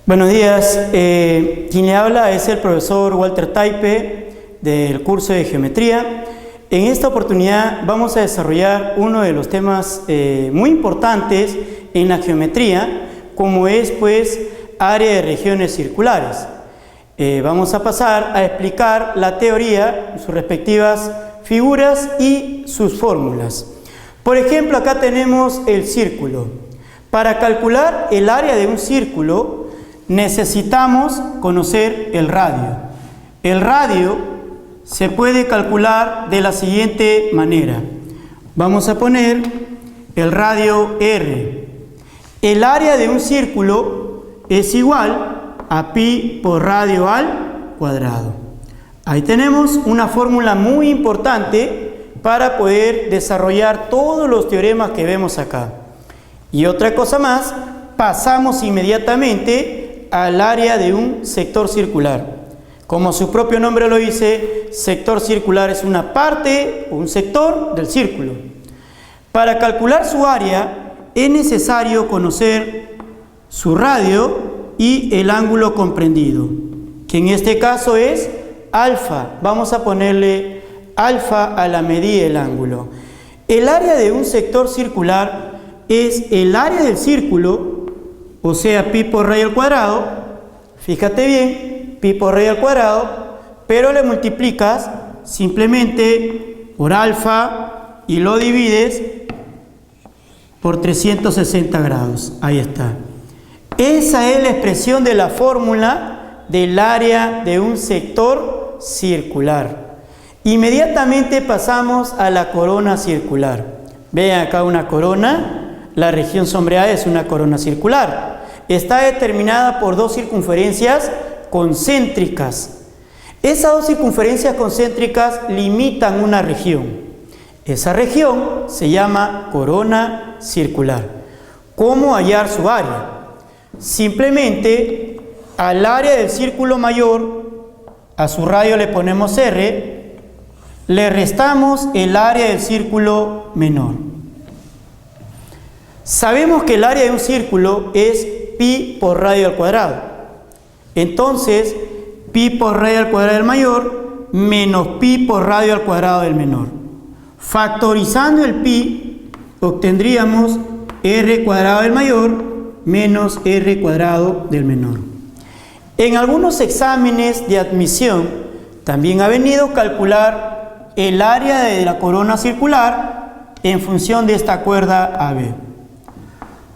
Buenos días, quien le habla es el profesor Walter Taipe del curso de Geometría. En esta oportunidad vamos a desarrollar uno de los temas muy importantes en la geometría, como es pues área de regiones circulares. Vamos a pasar a explicar la teoría, sus respectivas figuras y sus fórmulas. Por ejemplo, acá tenemos el círculo. Para calcular el área de un círculo necesitamos conocer el radio. El radio se puede calcular de la siguiente manera. Vamos a poner el radio R. El área de un círculo es igual a pi por radio al cuadrado. Ahí tenemos una fórmula muy importante para poder desarrollar todos los teoremas que vemos acá. Y otra cosa más, pasamos inmediatamente al área de un sector circular. Como su propio nombre lo dice, sector circular es una parte o un sector del círculo. Para calcular su área es necesario conocer su radio y el ángulo comprendido, que en este caso es alfa. Vamos a ponerle alfa a la medida del ángulo. El área de un sector circular es el área del círculo, o sea, pi por radio al cuadrado. Fíjate bien, pi por radio al cuadrado, pero le multiplicas simplemente por alfa y lo divides por 360 grados. Ahí está. Esa es la expresión de la fórmula del área de un sector circular. Inmediatamente pasamos a la corona circular. Vean acá una corona. La región sombreada es una corona circular. Está determinada por dos circunferencias concéntricas. Esas dos circunferencias concéntricas limitan una región. Esa región se llama corona circular. ¿Cómo hallar su área? Simplemente al área del círculo mayor, a su radio le ponemos R, le restamos el área del círculo menor. Sabemos que el área de un círculo es pi por radio al cuadrado. Entonces, pi por radio al cuadrado del mayor menos pi por radio al cuadrado del menor. Factorizando el pi, obtendríamos r cuadrado del mayor menos r cuadrado del menor. En algunos exámenes de admisión también ha venido a calcular el área de la corona circular en función de esta cuerda AB.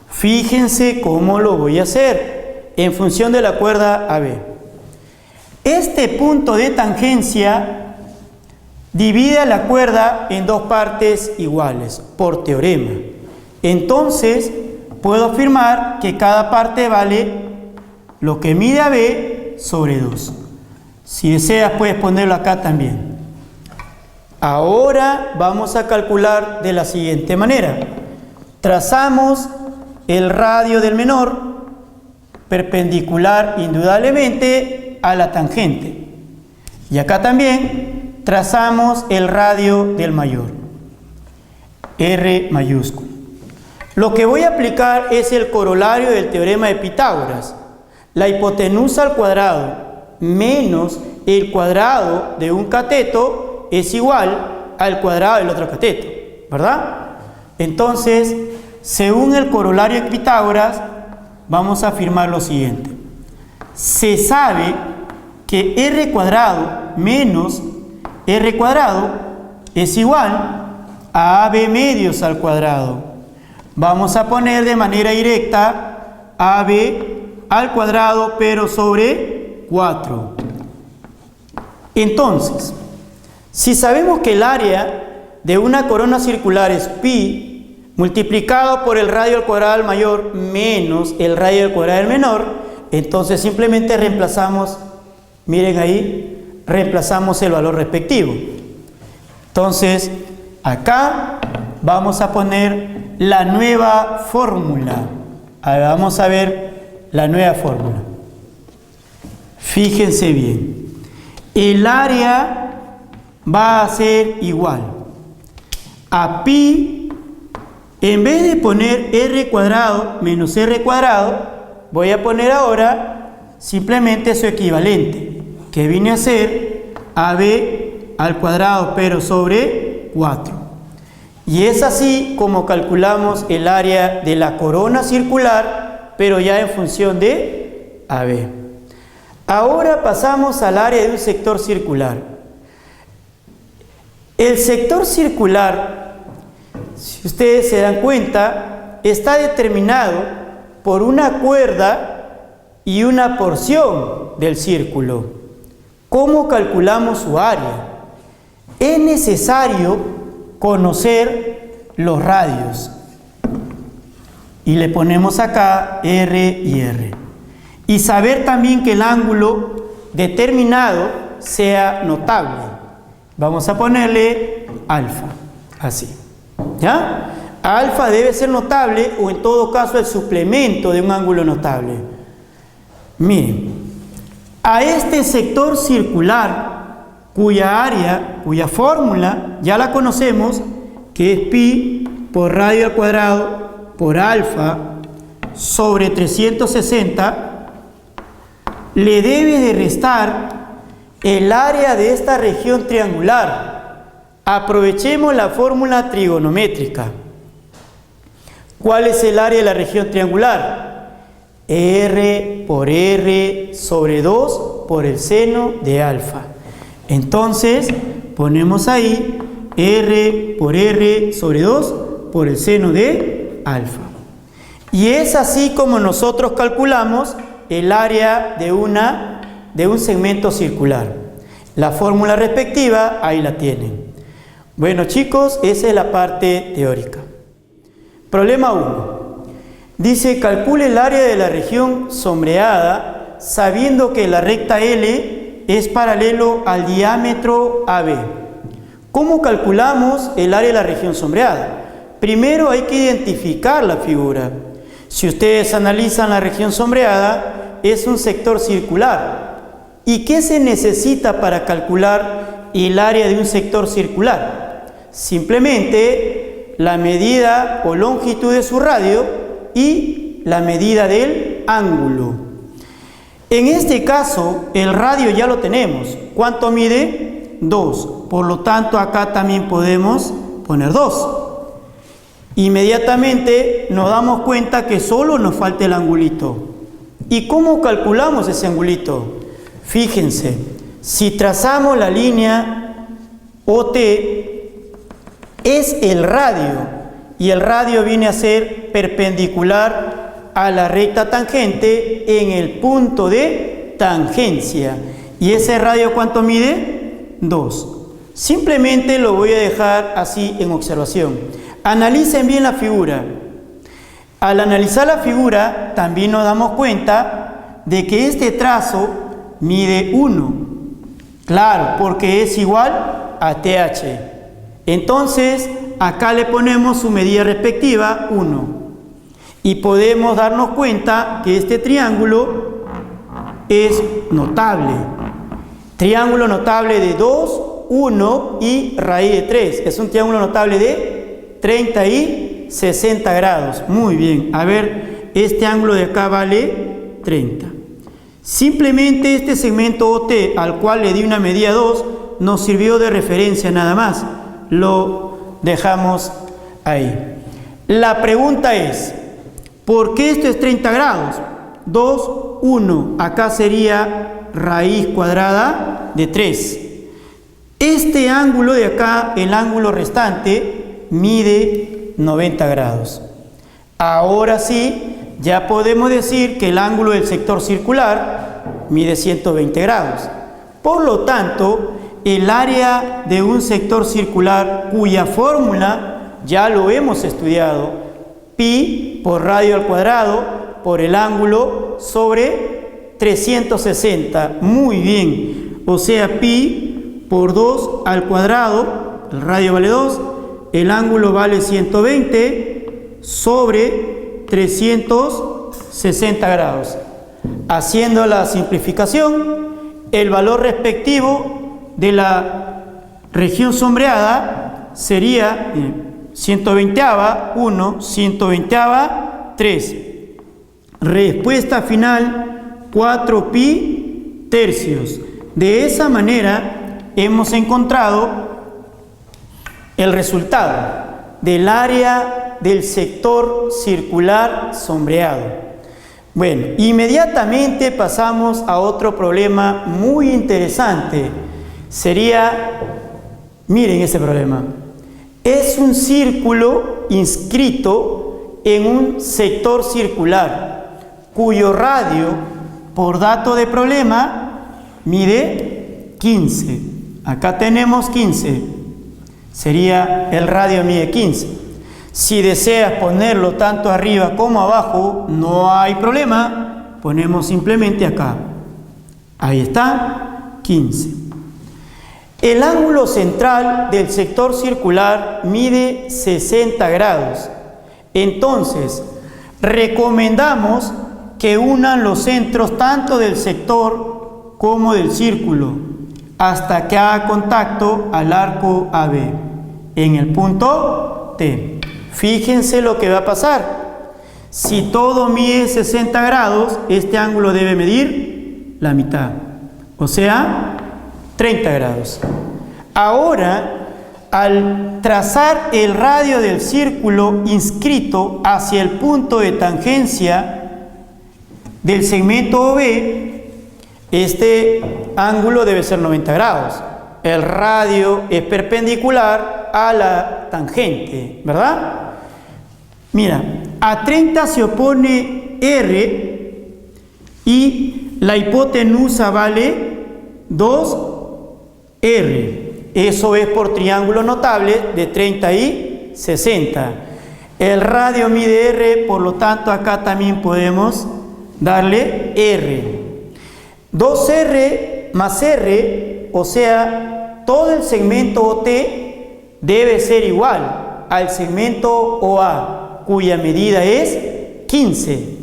Fíjense cómo lo voy a hacer en función de la cuerda AB. Este punto de tangencia divide a la cuerda en dos partes iguales por teorema. Entonces puedo afirmar que cada parte vale lo que mide AB sobre 2. Si deseas puedes ponerlo acá también. Ahora vamos a calcular de la siguiente manera. Trazamos el radio del menor perpendicular indudablemente a la tangente. Y acá también trazamos el radio del mayor, R mayúsculo. Lo que voy a aplicar es el corolario del teorema de Pitágoras. La hipotenusa al cuadrado menos el cuadrado de un cateto es igual al cuadrado del otro cateto, ¿verdad? Entonces, según el corolario de Pitágoras, vamos a afirmar lo siguiente. Se sabe que r cuadrado menos r cuadrado es igual a AB medios al cuadrado. Vamos a poner de manera directa AB al cuadrado, pero sobre 4. Entonces, si sabemos que el área de una corona circular es pi multiplicado por el radio al cuadrado del mayor menos el radio al cuadrado del menor, entonces simplemente reemplazamos, miren ahí, reemplazamos el valor respectivo. Entonces, acá vamos a poner la nueva fórmula. Vamos a ver la nueva fórmula. Fíjense bien. El área va a ser igual a pi, en vez de poner r cuadrado menos r cuadrado, voy a poner ahora simplemente su equivalente, que viene a ser ab al cuadrado, pero sobre 4. Y es así como calculamos el área de la corona circular, pero ya en función de AB. Ahora pasamos al área de un sector circular. El sector circular, si ustedes se dan cuenta, está determinado por una cuerda y una porción del círculo. ¿Cómo calculamos su área? Es necesario conocer los radios. Y le ponemos acá R y R. Y saber también que el ángulo determinado sea notable. Vamos a ponerle alfa, así. ¿Ya? Alfa debe ser notable o en todo caso el suplemento de un ángulo notable. Miren, a este sector circular, cuya área, cuya fórmula ya la conocemos, que es pi por radio al cuadrado por alfa sobre 360, le debe de restar el área de esta región triangular. Aprovechemos la fórmula trigonométrica. ¿Cuál es el área de la región triangular? R por R sobre 2 por el seno de alfa. Entonces, ponemos ahí R por R sobre 2 por el seno de alfa. Y es así como nosotros calculamos el área de un segmento circular. La fórmula respectiva, ahí la tienen. Bueno, chicos, esa es la parte teórica. Problema 1. Dice, calcule el área de la región sombreada sabiendo que la recta L es paralelo al diámetro AB. ¿Cómo calculamos el área de la región sombreada? Primero hay que identificar la figura. Si ustedes analizan la región sombreada, es un sector circular. ¿Y qué se necesita para calcular el área de un sector circular? Simplemente la medida o longitud de su radio y la medida del ángulo. En este caso, el radio ya lo tenemos. ¿Cuánto mide? 2. Por lo tanto, acá también podemos poner 2. Inmediatamente nos damos cuenta que solo nos falta el angulito. ¿Y cómo calculamos ese angulito? Fíjense, si trazamos la línea OT, es el radio, y el radio viene a ser perpendicular a la recta tangente en el punto de tangencia. ¿Y ese radio cuánto mide? 2. Simplemente lo voy a dejar así en observación. Analicen bien la figura. Al analizar la figura, también nos damos cuenta de que este trazo mide 1. Claro, porque es igual a TH. Entonces, acá le ponemos su medida respectiva, 1. Y podemos darnos cuenta que este triángulo es notable. Triángulo notable de 2, 1 y raíz de 3. Es un triángulo notable de 30 y 60 grados. Muy bien. A ver, este ángulo de acá vale 30. Simplemente este segmento OT, al cual le di una medida 2, nos sirvió de referencia nada más. Lo dejamos ahí. La pregunta es, ¿por qué esto es 30 grados? 2, 1. Acá sería raíz cuadrada de 3. Este ángulo de acá, el ángulo restante, mide 90 grados. Ahora sí, ya podemos decir que el ángulo del sector circular mide 120 grados. Por lo tanto, el área de un sector circular cuya fórmula ya lo hemos estudiado, pi por radio al cuadrado por el ángulo sobre 360. Muy bien. O sea, pi por 2 al cuadrado, el radio vale 2, el ángulo vale 120 sobre 360 grados. Haciendo la simplificación, el valor respectivo de la región sombreada sería 120ava, 1, 120ava, 3. Respuesta final, 4 pi tercios. De esa manera hemos encontrado el resultado del área del sector circular sombreado. Bueno, inmediatamente pasamos a otro problema muy interesante. Sería, miren ese problema. Es un círculo inscrito en un sector circular, cuyo radio, por dato de problema, mide 15. Acá tenemos 15. Sería el radio mide 15. Si deseas ponerlo tanto arriba como abajo, no hay problema. Ponemos simplemente acá. Ahí está, 15. El ángulo central del sector circular mide 60 grados. Entonces, recomendamos que unan los centros tanto del sector como del círculo hasta que haga contacto al arco AB en el punto T. Fíjense lo que va a pasar. Si todo mide 60 grados, este ángulo debe medir la mitad, o sea, 30 grados. Ahora, al trazar el radio del círculo inscrito hacia el punto de tangencia del segmento OB, este ángulo debe ser 90 grados. El radio es perpendicular a la tangente, ¿verdad? Mira, a 30 se opone R y la hipotenusa vale 2R. Eso es por triángulo notable de 30 y 60. El radio mide R, por lo tanto acá también podemos darle R. 2R más R, o sea, todo el segmento OT debe ser igual al segmento OA, cuya medida es 15.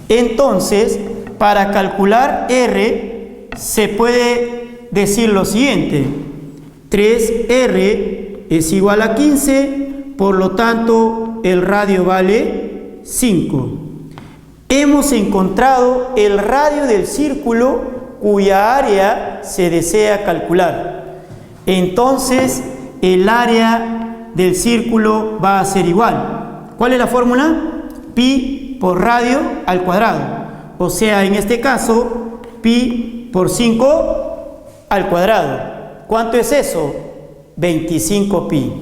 Entonces, para calcular R, se puede decir lo siguiente: 3R es igual a 15, por lo tanto, el radio vale 5. Hemos encontrado el radio del círculo cuya área se desea calcular. Entonces, el área del círculo va a ser igual. ¿Cuál es la fórmula? Pi por radio al cuadrado. O sea, en este caso, pi por 5 al cuadrado. ¿Cuánto es eso? 25 pi.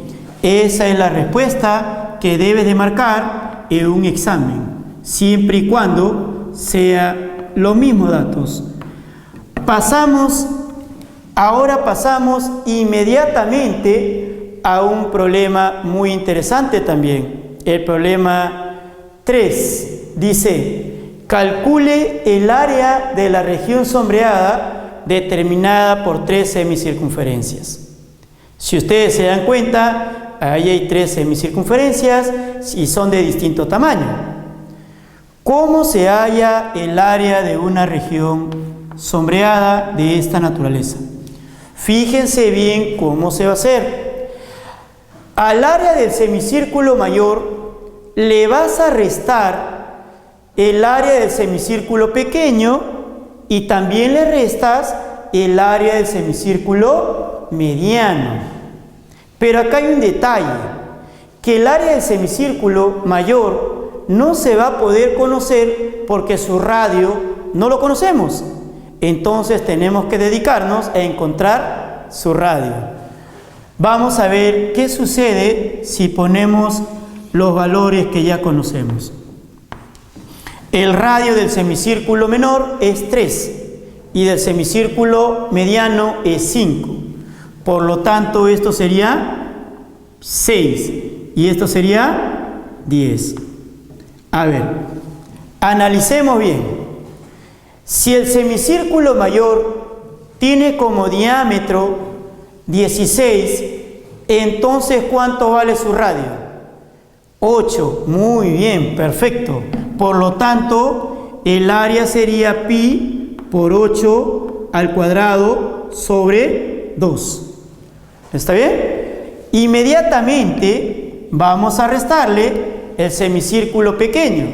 Esa es la respuesta que debes de marcar en un examen, siempre y cuando sea los mismos datos. Ahora pasamos inmediatamente a un problema muy interesante también. El problema 3 dice: calcule el área de la región sombreada determinada por 3 semicircunferencias. Si ustedes se dan cuenta, ahí hay 3 semicircunferencias y son de distinto tamaño. ¿Cómo se halla el área de una región sombreada de esta naturaleza? Fíjense bien cómo se va a hacer. Al área del semicírculo mayor le vas a restar el área del semicírculo pequeño y también le restas el área del semicírculo mediano. Pero acá hay un detalle, que el área del semicírculo mayor no se va a poder conocer porque su radio no lo conocemos. Entonces tenemos que dedicarnos a encontrar su radio. Vamos a ver qué sucede si ponemos los valores que ya conocemos. El radio del semicírculo menor es 3 y del semicírculo mediano es 5. Por lo tanto, esto sería 6 y esto sería 10. A ver, analicemos bien. Si el semicírculo mayor tiene como diámetro 16, entonces ¿cuánto vale su radio? 8. Muy bien, perfecto. Por lo tanto, el área sería pi por 8 al cuadrado sobre 2. ¿Está bien? Inmediatamente vamos a restarle el semicírculo pequeño,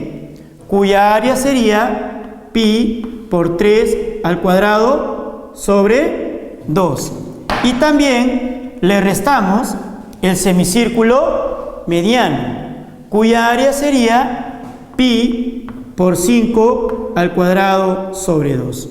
cuya área sería pi por 3 al cuadrado sobre 2. Y también le restamos el semicírculo mediano, cuya área sería pi por 5 al cuadrado sobre 2.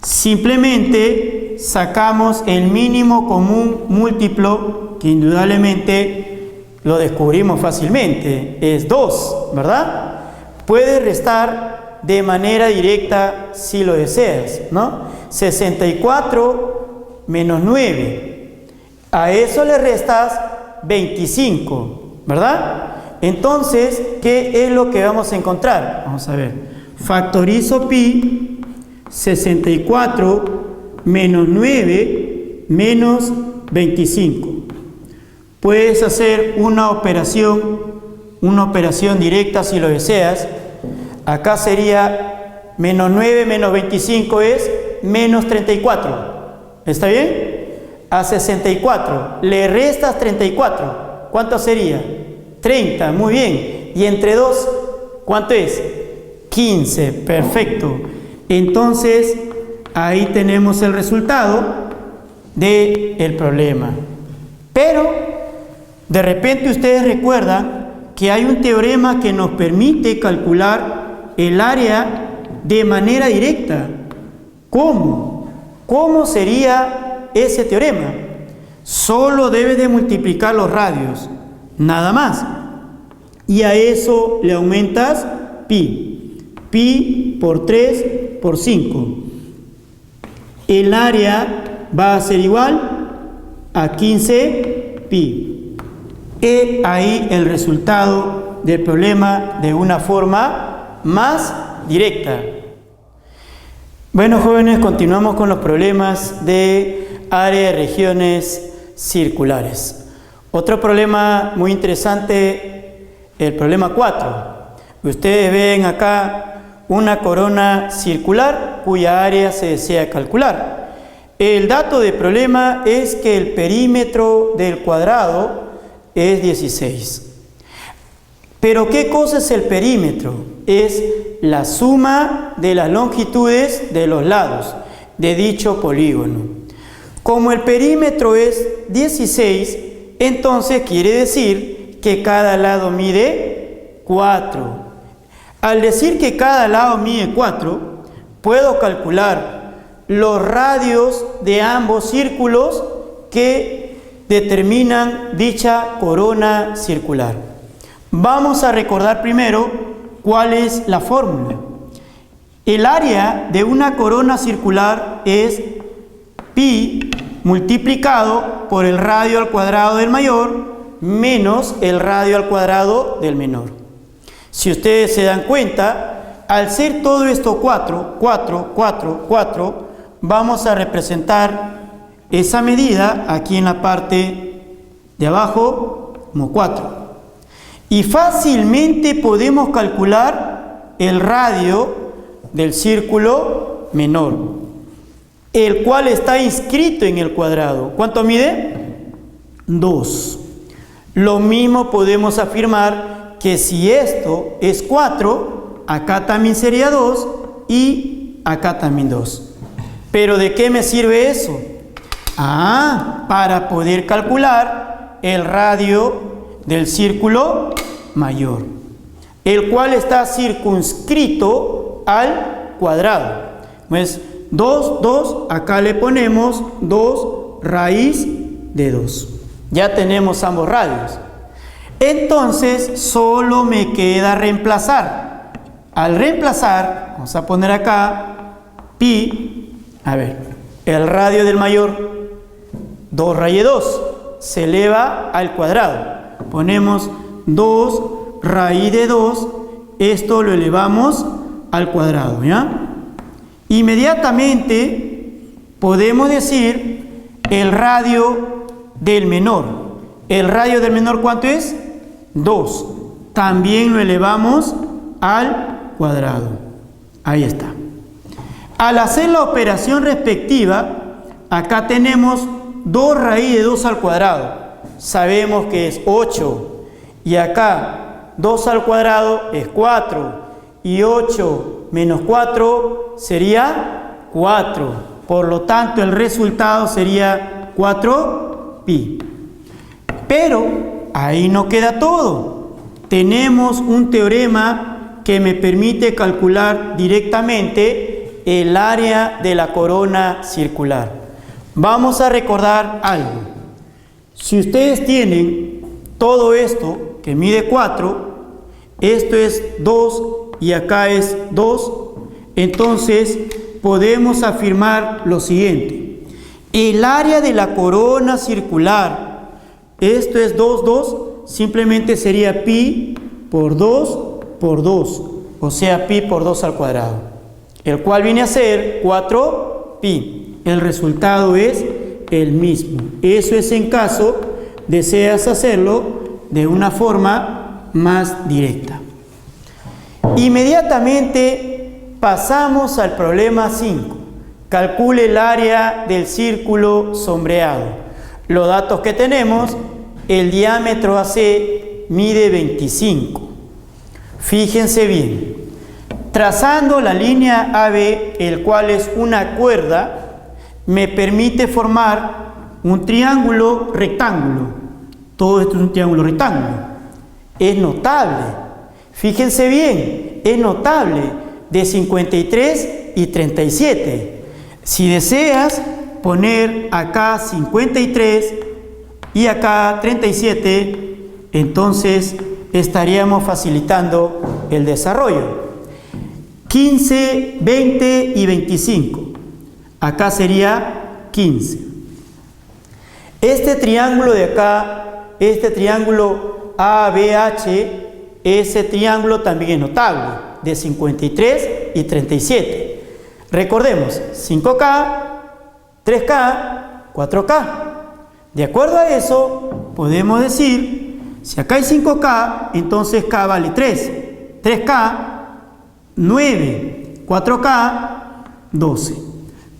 Simplemente sacamos el mínimo común múltiplo, que indudablemente lo descubrimos fácilmente, es 2, ¿verdad? Puedes restar de manera directa si lo deseas, ¿no? 64 menos 9, a eso le restas 25, ¿verdad? Entonces, ¿qué es lo que vamos a encontrar? Vamos a ver, factorizo pi, 64 menos 9 menos 25. Puedes hacer una operación directa si lo deseas. Acá sería menos 9 menos 25 es menos 34. ¿Está bien? A 64 le restas 34. ¿Cuánto sería? 30. Muy bien. Y entre 2, ¿cuánto es? 15. Perfecto. Entonces, ahí tenemos el resultado del problema. Pero, de repente ustedes recuerdan que hay un teorema que nos permite calcular el área de manera directa. ¿Cómo? ¿Cómo sería ese teorema? Solo debes de multiplicar los radios, nada más. Y a eso le aumentas pi. Pi por 3 por 5. El área va a ser igual a 15 pi. He ahí el resultado del problema de una forma más directa. Bueno, jóvenes, continuamos con los problemas de área de regiones circulares. Otro problema muy interesante, el problema 4. Ustedes ven acá una corona circular cuya área se desea calcular. El dato del problema es que el perímetro del cuadrado es 16. Pero ¿qué cosa es el perímetro? Es la suma de las longitudes de los lados de dicho polígono. Como el perímetro es 16, entonces quiere decir que cada lado mide 4. Al decir que cada lado mide 4, puedo calcular los radios de ambos círculos que determinan dicha corona circular. Vamos a recordar primero cuál es la fórmula. El área de una corona circular es pi multiplicado por el radio al cuadrado del mayor menos el radio al cuadrado del menor. Si ustedes se dan cuenta, al ser todo esto 4, 4, 4, 4, vamos a representar esa medida aquí en la parte de abajo como 4. Y fácilmente podemos calcular el radio del círculo menor, el cual está inscrito en el cuadrado. ¿Cuánto mide? 2. Lo mismo podemos afirmar que si esto es 4, acá también sería 2 y acá también 2. ¿Pero de qué me sirve eso? Para poder calcular el radio del círculo mayor, el cual está circunscrito al cuadrado. Pues 2, 2, acá le ponemos 2 raíz de 2. Ya tenemos ambos radios. Entonces, solo me queda reemplazar. Al reemplazar, vamos a poner acá pi, el radio del mayor, 2 raíz de 2, se eleva al cuadrado. Ponemos 2 raíz de 2, esto lo elevamos al cuadrado, ¿ya? Inmediatamente podemos decir el radio del menor. ¿El radio del menor cuánto es? 2. También lo elevamos al cuadrado. Ahí está. Al hacer la operación respectiva, acá tenemos 2 raíz de 2 al cuadrado. sabemos que es 8. Y acá 2 al cuadrado es 4. Y 8 menos 4 sería 4. Por lo tanto, el resultado sería 4pi. Pero ahí no queda todo. Tenemos un teorema que me permite calcular directamente el área de la corona circular. Vamos a recordar algo. Si ustedes tienen todo esto que mide 4, esto es 2 y acá es 2, entonces podemos afirmar lo siguiente. El área de la corona circular, esto es 2, 2, simplemente sería pi por 2 por 2, o sea, pi por 2 al cuadrado, el cual viene a ser 4pi. El resultado es el mismo. Eso es en caso deseas hacerlo de una forma más directa. Inmediatamente pasamos al problema 5. Calcule el área del círculo sombreado. Los datos que tenemos, el diámetro AC mide 25. Fíjense bien, trazando la línea AB, el cual es una cuerda, me permite formar un triángulo rectángulo. Todo esto es un triángulo rectángulo. Es notable. Fíjense bien, es notable, de 53 y 37. Si deseas poner acá 53 y acá 37, entonces estaríamos facilitando el desarrollo. 15, 20 y 25. Acá sería 15. Este triángulo de acá, este triángulo ABH, ese triángulo también es notable, de 53 y 37. Recordemos, 5K, 3K, 4K. De acuerdo a eso, podemos decir, si acá hay 5K, entonces K vale 3. 3K, 9. 4K, 12.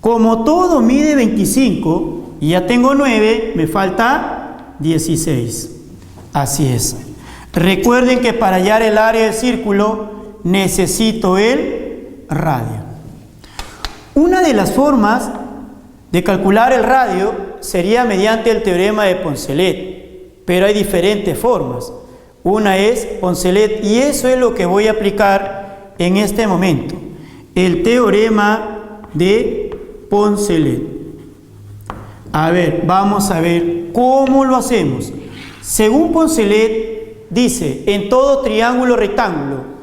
Como todo mide 25, y ya tengo 9, me falta 16. Así es. Recuerden que para hallar el área del círculo necesito el radio. Una de las formas de calcular el radio sería mediante el teorema de Poncelet, pero hay diferentes formas. Una es Poncelet y eso es lo que voy a aplicar en este momento, el teorema de Poncelet. A ver, vamos a ver cómo lo hacemos. Según Poncelet, dice, en todo triángulo rectángulo,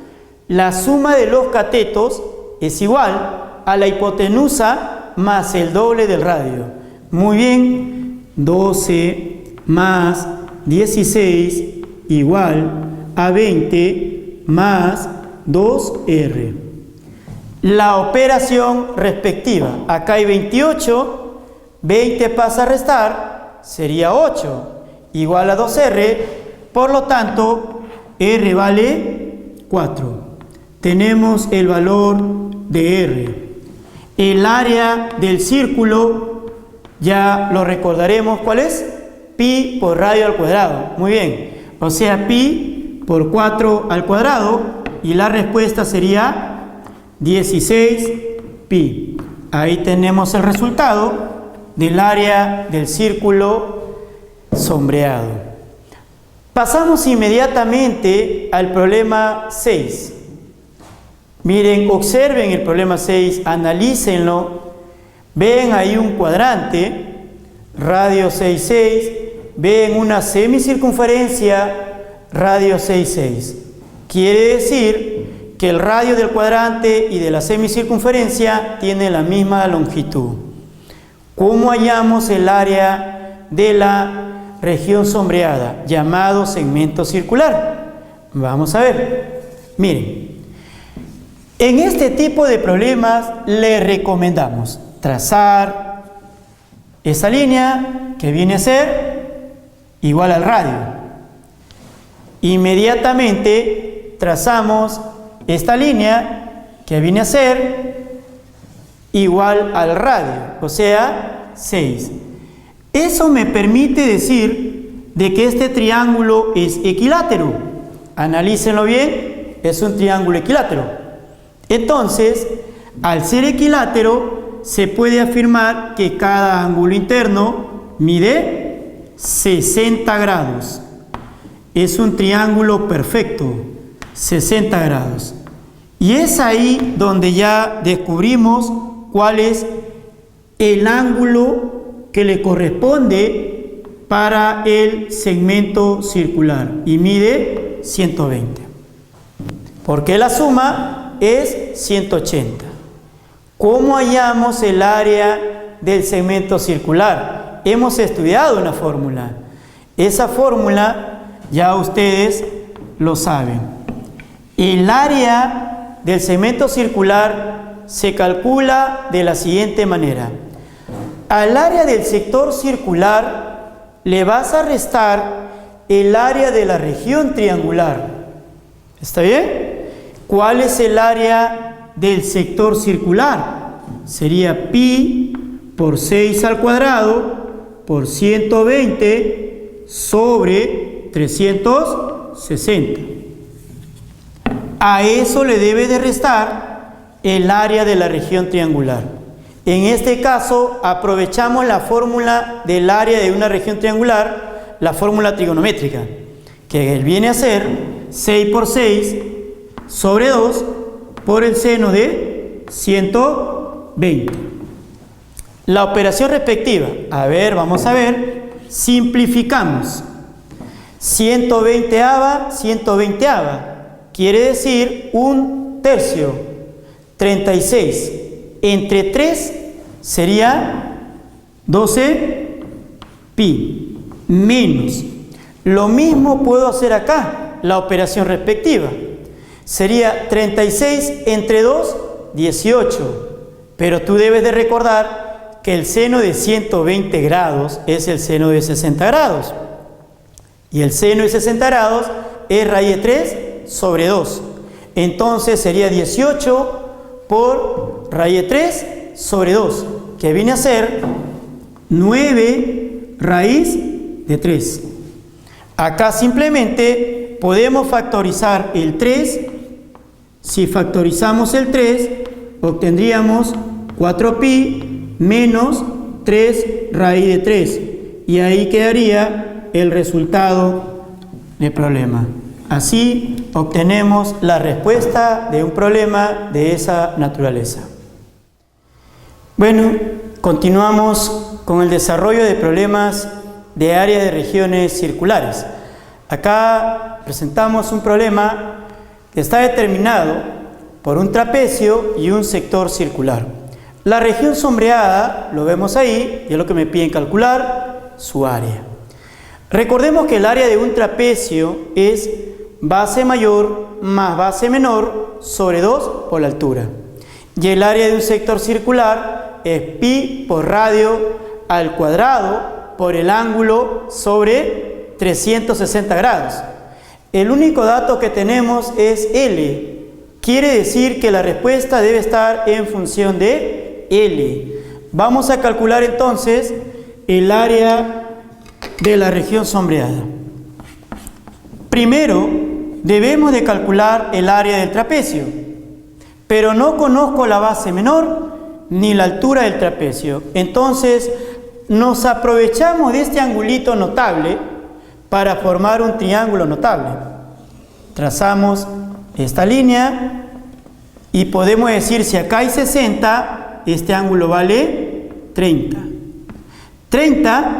la suma de los catetos es igual a la hipotenusa más el doble del radio. Muy bien, 12 más 16 igual a 20 más 2R. La operación respectiva, acá hay 28, 20 pasa a restar, sería 8, igual a 2R. Por lo tanto, R vale 4. Tenemos el valor de R. El área del círculo, ya lo recordaremos, ¿cuál es? Pi por radio al cuadrado. Muy bien. O sea, pi por 4 al cuadrado. Y la respuesta sería 16 pi. Ahí tenemos el resultado del área del círculo sombreado. Pasamos inmediatamente al problema 6. Miren, observen el problema 6, analícenlo. Ven ahí un cuadrante, radio 6, 6. Ven una semicircunferencia, radio 6, 6. Quiere decir que el radio del cuadrante y de la semicircunferencia tienen la misma longitud. ¿Cómo hallamos el área de la región sombreada, llamado segmento circular? Vamos a ver. Miren, en este tipo de problemas le recomendamos trazar esa línea que viene a ser igual al radio. Inmediatamente trazamos esta línea que viene a ser igual al radio, o sea, 6. Eso me permite decir de que este triángulo es equilátero. Analícenlo bien, es un triángulo equilátero. Entonces, al ser equilátero, se puede afirmar que cada ángulo interno mide 60 grados. Es un triángulo perfecto, 60 grados. Y es ahí donde ya descubrimos cuál es el ángulo que le corresponde para el segmento circular y mide 120. Porque la suma es 180. ¿Cómo hallamos el área del segmento circular? Hemos estudiado una fórmula. Esa fórmula ya ustedes lo saben. El área del segmento circular se calcula de la siguiente manera. Al área del sector circular le vas a restar el área de la región triangular. ¿Está bien? ¿Cuál es el área del sector circular? Sería pi por 6 al cuadrado por 120 sobre 360. A eso le debe de restar el área de la región triangular. En este caso, aprovechamos la fórmula del área de una región triangular, la fórmula trigonométrica, que viene a ser 6 por 6 sobre 2 por el seno de 120. La operación respectiva, vamos a ver, simplificamos. 120ava, 120ava, quiere decir 1/3, 36. Entre 3 sería 12 pi, menos. Lo mismo puedo hacer acá, la operación respectiva. Sería 36 entre 2, 18. Pero tú debes de recordar que el seno de 120 grados es el seno de 60 grados. Y el seno de 60 grados es raíz de 3 sobre 2. Entonces sería 18 por raíz de 3 sobre 2, que viene a ser 9 raíz de 3. Acá simplemente podemos factorizar el 3. Si factorizamos el 3, obtendríamos 4pi menos 3 raíz de 3. Y ahí quedaría el resultado del problema. Así obtenemos la respuesta de un problema de esa naturaleza. Bueno, continuamos con el desarrollo de problemas de área de regiones circulares. Acá presentamos un problema que está determinado por un trapecio y un sector circular. La región sombreada, lo vemos ahí, y es lo que me piden calcular, su área. Recordemos que el área de un trapecio es base mayor más base menor sobre 2 por la altura. Y el área de un sector circular es pi por radio al cuadrado por el ángulo sobre 360 grados. El único dato que tenemos es L. Quiere decir que la respuesta debe estar en función de L. Vamos a calcular entonces el área de la región sombreada. Primero, debemos de calcular el área del trapecio, pero no conozco la base menor ni la altura del trapecio. Entonces, nos aprovechamos de este angulito notable para formar un triángulo notable. Trazamos esta línea y podemos decir, si acá hay 60, este ángulo vale 30. 30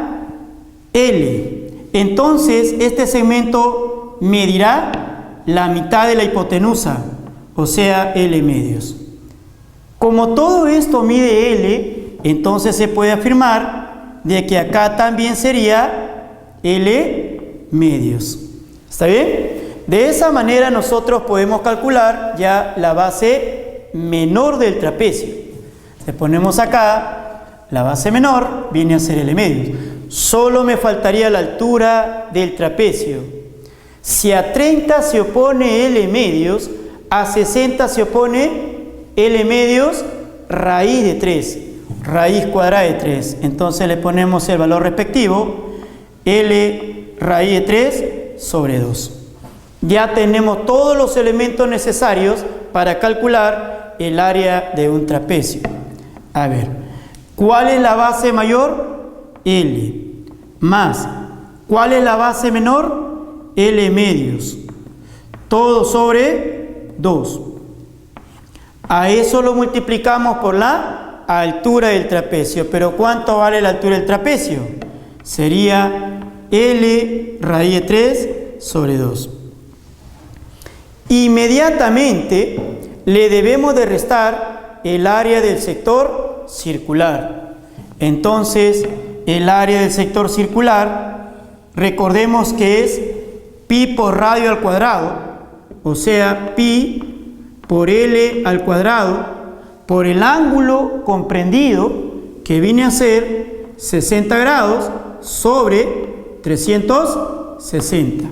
L. Entonces, este segmento medirá la mitad de la hipotenusa, o sea, L medios. Como todo esto mide L, entonces se puede afirmar de que acá también sería L medios. ¿Está bien? De esa manera nosotros podemos calcular ya la base menor del trapecio. Le ponemos acá, la base menor viene a ser L medios. Solo me faltaría la altura del trapecio. Si a 30 se opone L medios, a 60 se opone L medios raíz de 3, raíz cuadrada de 3. Entonces le ponemos el valor respectivo, L raíz de 3 sobre 2. Ya tenemos todos los elementos necesarios para calcular el área de un trapecio. A ver, ¿cuál es la base mayor? L. Más, ¿cuál es la base menor? L medios. Todo sobre 2. A eso lo multiplicamos por la altura del trapecio. Pero ¿cuánto vale la altura del trapecio? Sería L raíz de 3 sobre 2. Inmediatamente le debemos de restar el área del sector circular. Entonces, el área del sector circular, recordemos que es pi por radio al cuadrado, o sea, pi por L al cuadrado, por el ángulo comprendido, que viene a ser 60 grados sobre 360.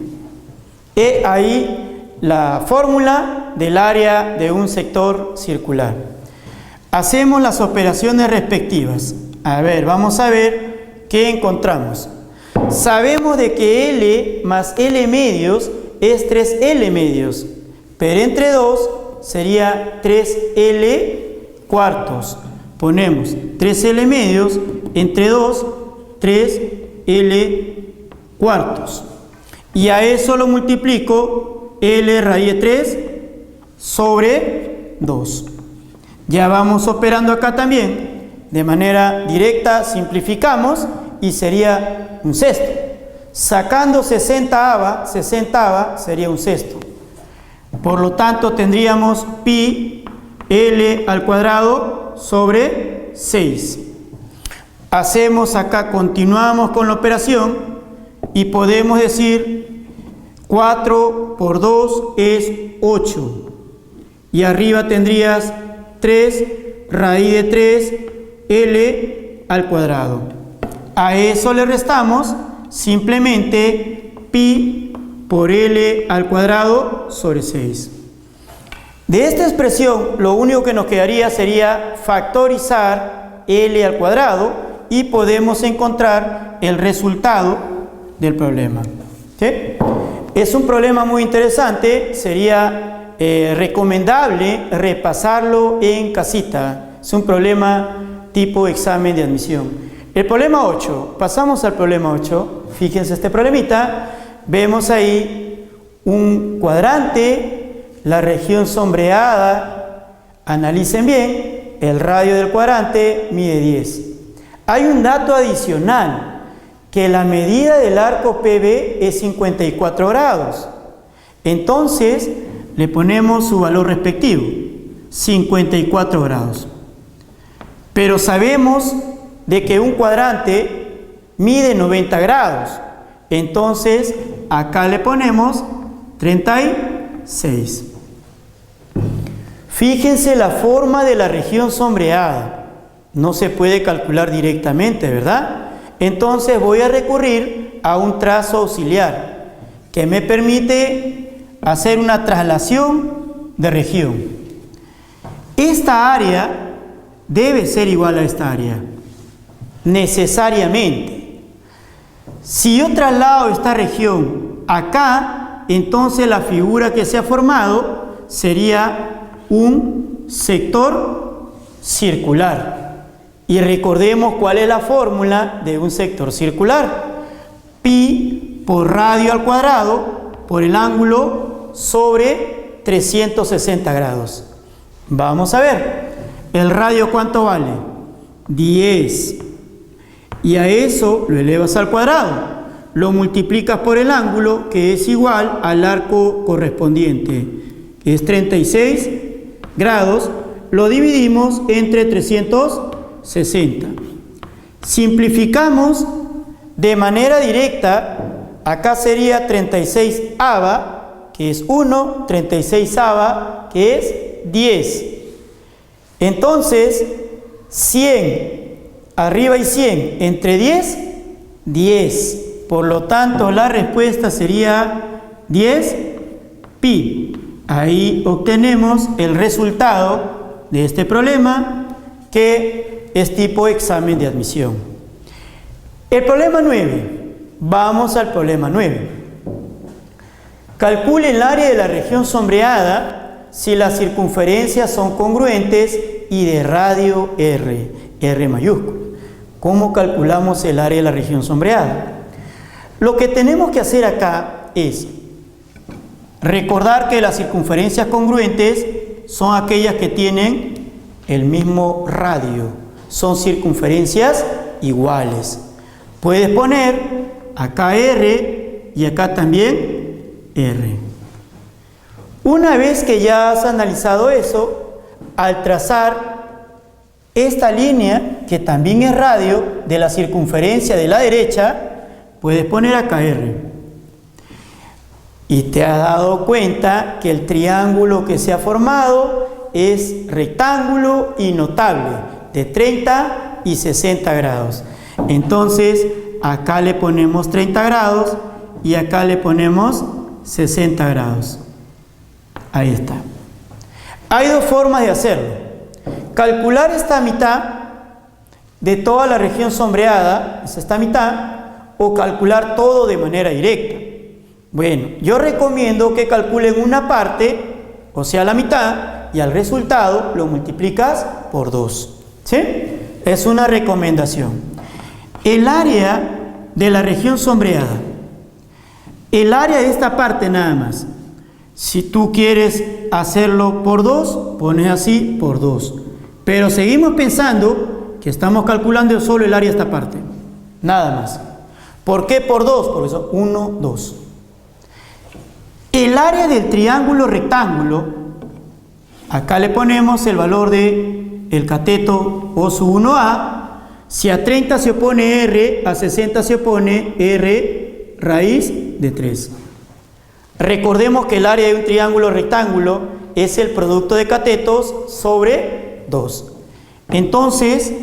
He ahí la fórmula del área de un sector circular. Hacemos las operaciones respectivas. A ver, vamos a ver qué encontramos. Sabemos de que L más L medios es 3L medios, pero entre 2 sería 3L cuartos. Ponemos 3L medios entre 2, 3L cuartos. Y a eso lo multiplico L raíz de 3 sobre 2. Ya vamos operando acá también. De manera directa simplificamos y sería un sexto. Sacando 60ava sería un sexto. Por lo tanto tendríamos pi L al cuadrado sobre 6. Hacemos acá, continuamos con la operación y podemos decir 4 por 2 es 8. Y arriba tendrías 3 raíz de 3 L al cuadrado. A eso le restamos simplemente pi por L al cuadrado sobre 6. De esta expresión, lo único que nos quedaría sería factorizar L al cuadrado y podemos encontrar el resultado del problema. ¿Sí? Es un problema muy interesante, sería recomendable repasarlo en casita. Es un problema tipo examen de admisión. El problema 8, pasamos al problema 8. Fíjense este problemita, vemos ahí un cuadrante, la región sombreada, analicen bien, el radio del cuadrante mide 10. Hay un dato adicional, que la medida del arco PB es 54 grados. Entonces, le ponemos su valor respectivo, 54 grados. Pero sabemos de que un cuadrante mide 90 grados. Entonces, acá le ponemos 36. Fíjense la forma de la región sombreada. No se puede calcular directamente, ¿verdad? Entonces voy a recurrir a un trazo auxiliar que me permite hacer una traslación de región. Esta área debe ser igual a esta área, necesariamente. Si yo traslado esta región acá, entonces la figura que se ha formado sería un sector circular. Y recordemos cuál es la fórmula de un sector circular. Pi por radio al cuadrado por el ángulo sobre 360 grados. Vamos a ver. ¿El radio cuánto vale? 10. Y a eso lo elevas al cuadrado. Lo multiplicas por el ángulo, que es igual al arco correspondiente, que es 36 grados. Lo dividimos entre 360. Simplificamos de manera directa. Acá sería 36ava, que es 1, 36ava, que es 10. Entonces, 100, arriba y 100, entre 10, 10. Por lo tanto, la respuesta sería 10 pi. Ahí obtenemos el resultado de este problema, que es tipo examen de admisión. El problema 9. Vamos al problema 9. Calcule el área de la región sombreada si las circunferencias son congruentes y de radio R, R mayúsculo. ¿Cómo calculamos el área de la región sombreada? Lo que tenemos que hacer acá es recordar que las circunferencias congruentes son aquellas que tienen el mismo radio, son circunferencias iguales. Puedes poner acá R y acá también R. Una vez que ya has analizado eso, al trazar esta línea, que también es radio de la circunferencia de la derecha, puedes poner acá R. Y te has dado cuenta que el triángulo que se ha formado es rectángulo y notable, de 30 y 60 grados. Entonces, acá le ponemos 30 grados y acá le ponemos 60 grados. Ahí está. Hay dos formas de hacerlo. Calcular esta mitad de toda la región sombreada, es esta mitad, o calcular todo de manera directa. Bueno, yo recomiendo que calculen una parte, o sea la mitad, y al resultado lo multiplicas por 2. ¿Sí? Es una recomendación. El área de la región sombreada, el área de esta parte nada más. Si tú quieres hacerlo por 2, pones así por 2. Pero seguimos pensando que estamos calculando solo el área de esta parte. Nada más. ¿Por qué por 2? Por eso 1, 2. El área del triángulo rectángulo, acá le ponemos el valor de el cateto O sub 1A. Si a 30 se opone R, a 60 se opone R raíz de 3. Recordemos que el área de un triángulo rectángulo es el producto de catetos sobre 2. Entonces,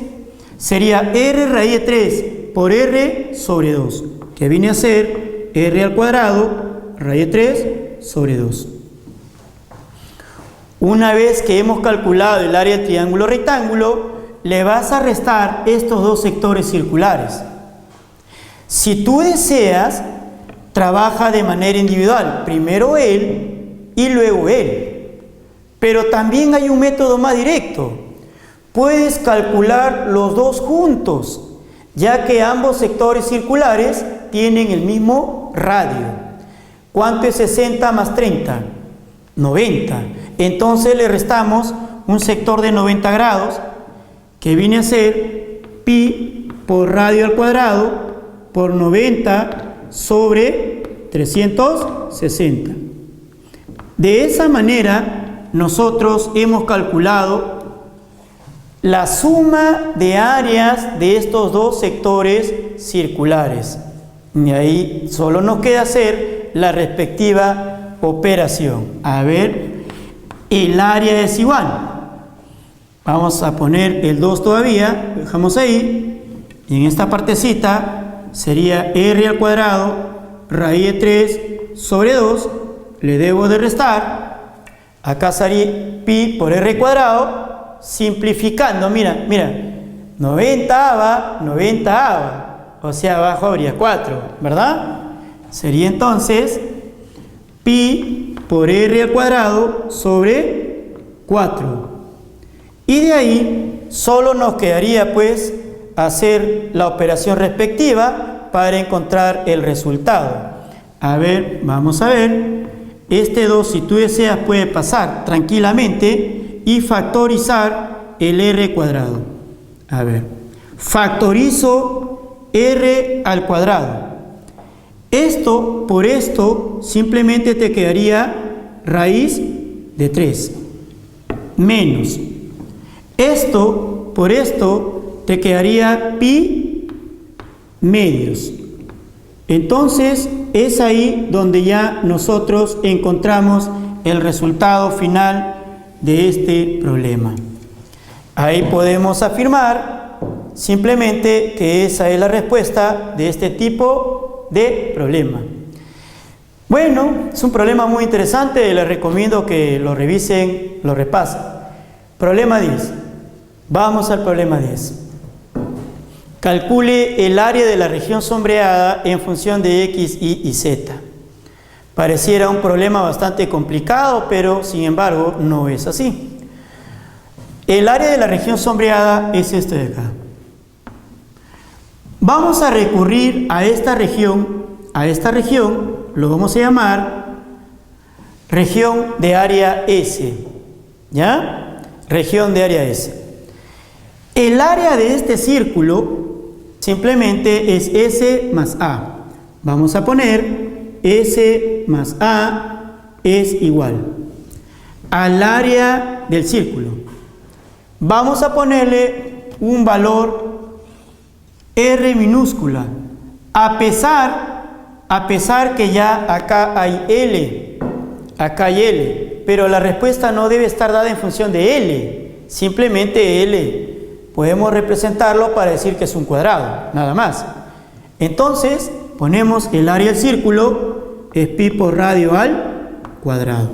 sería R raíz de 3 por R sobre 2, que viene a ser R al cuadrado raíz de 3 sobre 2. Una vez que hemos calculado el área del triángulo rectángulo, le vas a restar estos dos sectores circulares. Si tú deseas, trabaja de manera individual, primero él y luego él. Pero también hay un método más directo. Puedes calcular los dos juntos, ya que ambos sectores circulares tienen el mismo radio. ¿Cuánto es 60 más 30? 90. Entonces le restamos un sector de 90 grados, que viene a ser pi por radio al cuadrado por 90 sobre 360. De esa manera, nosotros hemos calculado la suma de áreas de estos dos sectores circulares. Y ahí solo nos queda hacer la respectiva operación. A ver, el área es igual. Vamos a poner el 2 todavía, lo dejamos ahí. Y en esta partecita sería R al cuadrado, raíz de 3 sobre 2. Le debo de restar. Acá sería pi por R cuadrado. Simplificando, mira, 90 ava, o sea, abajo habría 4, ¿verdad? Sería entonces pi por R al cuadrado sobre 4. Y de ahí solo nos quedaría pues hacer la operación respectiva para encontrar el resultado. A ver, vamos a ver. Este 2, si tú deseas, puede pasar tranquilamente y factorizar el R cuadrado. A ver, factorizo R al cuadrado. Esto por esto simplemente te quedaría raíz de 3 menos. Esto por esto te quedaría pi medios. Entonces es ahí donde ya nosotros encontramos el resultado final de este problema. Ahí podemos afirmar simplemente que esa es la respuesta de este tipo de problema. Bueno, es un problema muy interesante, les recomiendo que lo revisen, lo repasen. Problema 10. Vamos al problema 10. Calcule el área de la región sombreada en función de X, Y y Z. Pareciera un problema bastante complicado, pero sin embargo no es así. El área de la región sombreada es este de acá. Vamos a recurrir a esta región, lo vamos a llamar región de área S, ¿ya? Región de área S. El área de este círculo simplemente es S más A. Vamos a poner S más A es igual al área del círculo. Vamos a ponerle un valor R minúscula, a pesar que ya acá hay L, pero la respuesta no debe estar dada en función de L, simplemente L. Podemos representarlo para decir que es un cuadrado, nada más. Entonces, ponemos el área del círculo, es pi por radio al cuadrado.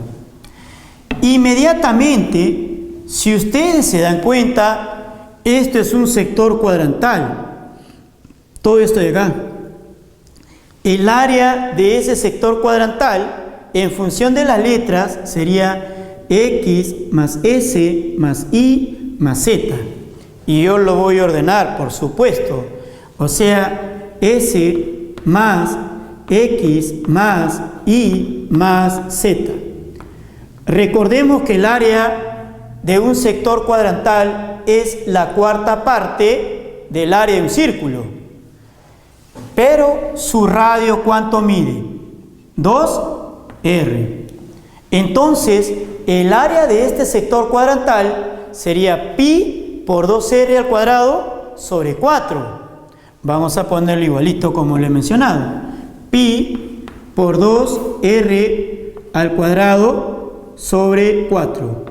Inmediatamente, si ustedes se dan cuenta, esto es un sector cuadrantal. Todo esto de acá. El área de ese sector cuadrantal, en función de las letras, sería X más S más Y más Z. Y yo lo voy a ordenar, por supuesto. O sea, S más X más Y más Z. Recordemos que el área de un sector cuadrantal es la cuarta parte del área de un círculo. Pero su radio, ¿cuánto mide? 2R. Entonces, el área de este sector cuadrantal sería pi por 2R al cuadrado sobre 4. Vamos a ponerlo igualito como le he mencionado. Pi por 2R al cuadrado sobre 4.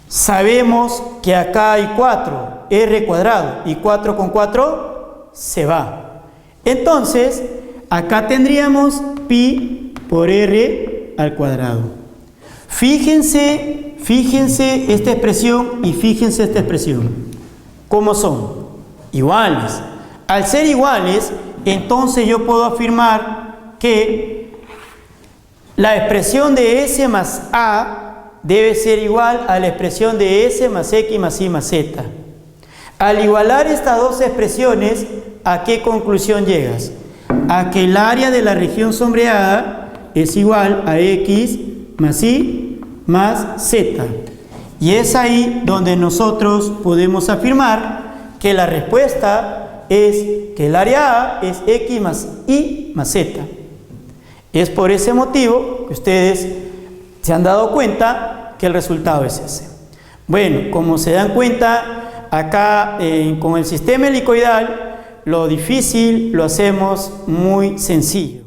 Sabemos que acá hay 4, R cuadrado, y 4 con 4 se va. Entonces, acá tendríamos pi por R al cuadrado. Fíjense esta expresión y fíjense esta expresión. ¿Cómo son? Iguales. Al ser iguales, entonces yo puedo afirmar que la expresión de S más A debe ser igual a la expresión de S más X más Y más Z. Al igualar estas dos expresiones, ¿a qué conclusión llegas? A que el área de la región sombreada es igual a X más Y más Z. Y es ahí donde nosotros podemos afirmar que la respuesta es que el área A es X más Y más Z. Es por ese motivo que ustedes se han dado cuenta que el resultado es ese. Bueno, como se dan cuenta, acá con el sistema helicoidal, lo difícil lo hacemos muy sencillo.